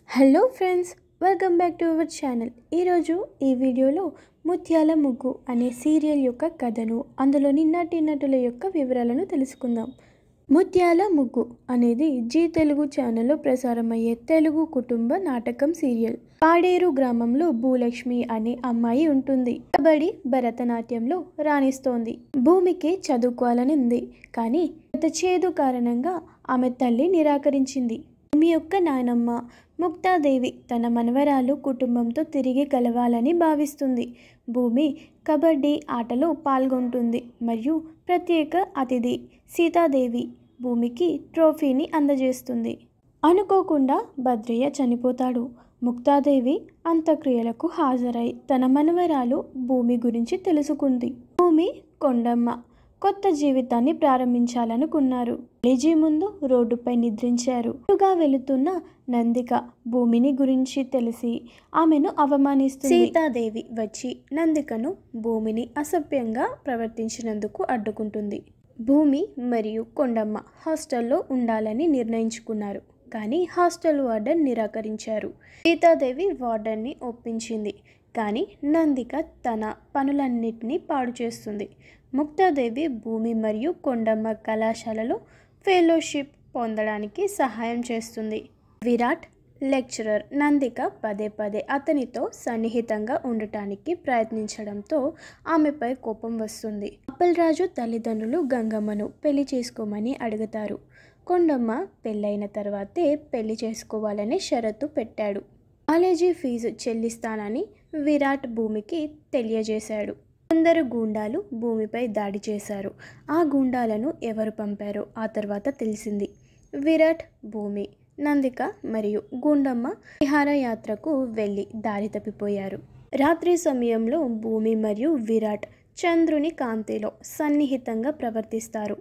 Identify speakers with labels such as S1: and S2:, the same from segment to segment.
S1: Hello friends, welcome back to our channel. ఈరోజు ఈ వీడియోలో ముత్యాల ముగ్గు అనే సీరియల్ యొక్క కథను, అందులోని నటీనటుల యొక్క వివరాలను తెలుసుకుందాం. ముత్యాల ముగ్గు అనేది జీ తెలుగు ఛానల్లో ప్రసారమయ్యే తెలుగు కుటుంబ నాటకం సీరియల్. పాడేరు గ్రామంలో భూలక్ష్మి అనే అమ్మాయి ఉంటుంది. కబడ్డీ, భరతనాట్యంలో రాణిస్తోంది. భూమికి చదువుకోవాలని ఉంది, కానీ గత చేదు కారణంగా ఆమె తల్లి నిరాకరించింది. భూమి యొక్క నాయనమ్మ ముక్తాదేవి తన మనవరాలు కుటుంబంతో తిరిగి కలవాలని భావిస్తుంది. భూమి కబడ్డీ ఆటలో పాల్గొంటుంది మరియు ప్రత్యేక అతిథి సీతాదేవి భూమికి ట్రోఫీని అందజేస్తుంది. అనుకోకుండా భద్రయ్య చనిపోతాడు. ముక్తాదేవి అంత్యక్రియలకు హాజరై తన మనవరాలు భూమి గురించి తెలుసుకుంది. భూమి, కొండమ్మ కొత్త జీవితాన్ని ప్రారంభించాలనుకున్నారు. కాలేజీ ముందు రోడ్డుపై నిద్రించారు. గా వెళుతున్న నందిక భూమిని గురించి తెలిసి ఆమెను అవమానిస్తుంది. సీతాదేవి వచ్చి నందికను భూమిని అసభ్యంగా ప్రవర్తించినందుకు అడ్డుకుంటుంది. భూమి మరియు కొండమ్మ హాస్టల్లో ఉండాలని నిర్ణయించుకున్నారు, కానీ హాస్టల్ వార్డెన్ నిరాకరించారు. సీతాదేవి వార్డెన్ని ఒప్పించింది, కానీ నందిక తన పనులన్నిటినీ పాడు చేస్తుంది. ముక్తాదేవి భూమి మరియు కొండమ్మ కళాశాలలో ఫెలోషిప్ పొందడానికి సహాయం చేస్తుంది. విరాట్ లెక్చరర్ నందిక పదే పదే అతనితో సన్నిహితంగా ఉండటానికి ప్రయత్నించడంతో ఆమెపై కోపం వస్తుంది. అప్పలరాజు తల్లిదండ్రులు గంగమ్మను పెళ్లి చేసుకోమని అడుగుతారు. కొండమ్మ పెళ్ళైన తర్వాతే పెళ్లి చేసుకోవాలని షరతు పెట్టాడు. కాలేజీ ఫీజు చెల్లిస్తానని విరాట్ భూమికి తెలియజేశాడు. కొందరు గూండాలు భూమిపై దాడి చేశారు. ఆ గూండాలను ఎవరు పంపారో ఆ తర్వాత తెలిసింది. విరాట్, భూమి, నందిక మరియు గుండమ్మ విహారయాత్రకు వెళ్ళి దారి తప్పిపోయారు. రాత్రి సమయంలో భూమి మరియు విరాట్ చంద్రుని కాంతిలో సన్నిహితంగా ప్రవర్తిస్తారు.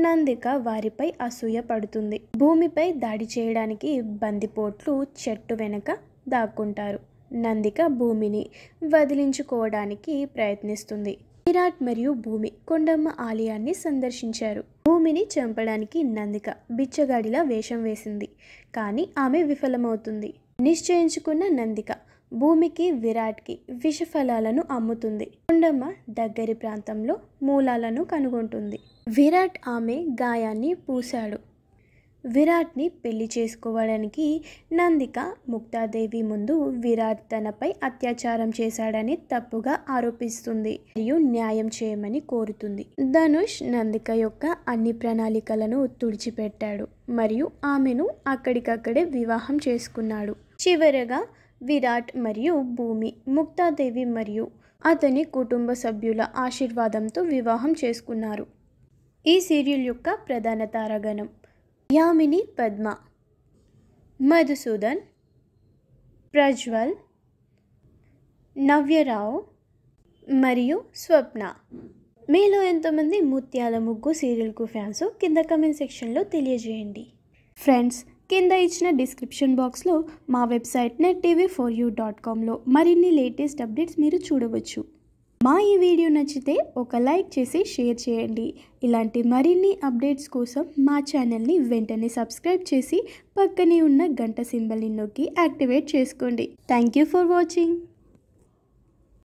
S1: నందిక వారిపై అసూయ పడుతుంది. భూమిపై దాడి చేయడానికి బందిపోట్లు చెట్టు వెనక దాక్కుంటారు. నందిక భూమిని వదిలించుకోవడానికి ప్రయత్నిస్తుంది. విరాట్ మరియు భూమి కొండమ్మ ఆలయాన్ని సందర్శించారు. భూమిని చంపడానికి నందిక బిచ్చగాడిలా వేషం వేసింది, కానీ ఆమె విఫలమవుతుంది. నిశ్చయించుకున్న నందిక భూమికి, విరాట్కి విషఫలాలను అమ్ముతుంది. కొండమ్మ దగ్గరి ప్రాంతంలో మూలాలను కనుగొంటుంది. విరాట్ ఆమె గాయాన్ని పూశాడు. విరాట్ని పెళ్లి చేసుకోవడానికి నందిక ముక్తాదేవి ముందు విరాట్ తనపై అత్యాచారం చేశాడని తప్పుగా ఆరోపిస్తుంది మరియు న్యాయం చేయమని కోరుతుంది. ధనుష్ నందిక యొక్క అన్ని ప్రణాళికలను తుడిచిపెట్టాడు మరియు ఆమెను అక్కడికక్కడే వివాహం చేసుకున్నాడు. చివరగా విరాట్ మరియు భూమి ముక్తాదేవి మరియు అతని కుటుంబ సభ్యుల ఆశీర్వాదంతో వివాహం చేసుకున్నారు. ఈ సీరియల్ యొక్క ప్రధాన తారాగణం యామిని, పద్మ, మధుసూదన్, ప్రజ్వల్, నవ్యరావు మరియు స్వప్న. మీలో ఎంతమంది ముత్యాల ముగ్గు సీరియల్కు ఫ్యాన్స్ కింద కమెంట్ సెక్షన్లో తెలియజేయండి. ఫ్రెండ్స్, కింద ఇచ్చిన డిస్క్రిప్షన్ బాక్స్లో మా వెబ్సైట్ nettv4u.comలో మరిన్ని లేటెస్ట్ అప్డేట్స్ మీరు చూడవచ్చు. మా ఈ వీడియో నచ్చితే ఒక లైక్ చేసి షేర్ చేయండి. ఇలాంటి మరిన్ని అప్డేట్స్ కోసం మా ఛానల్ని వెంటనే సబ్స్క్రైబ్ చేసి పక్కనే ఉన్న గంట సింబల్ని నొక్కి యాక్టివేట్ చేసుకోండి. Thank you for watching.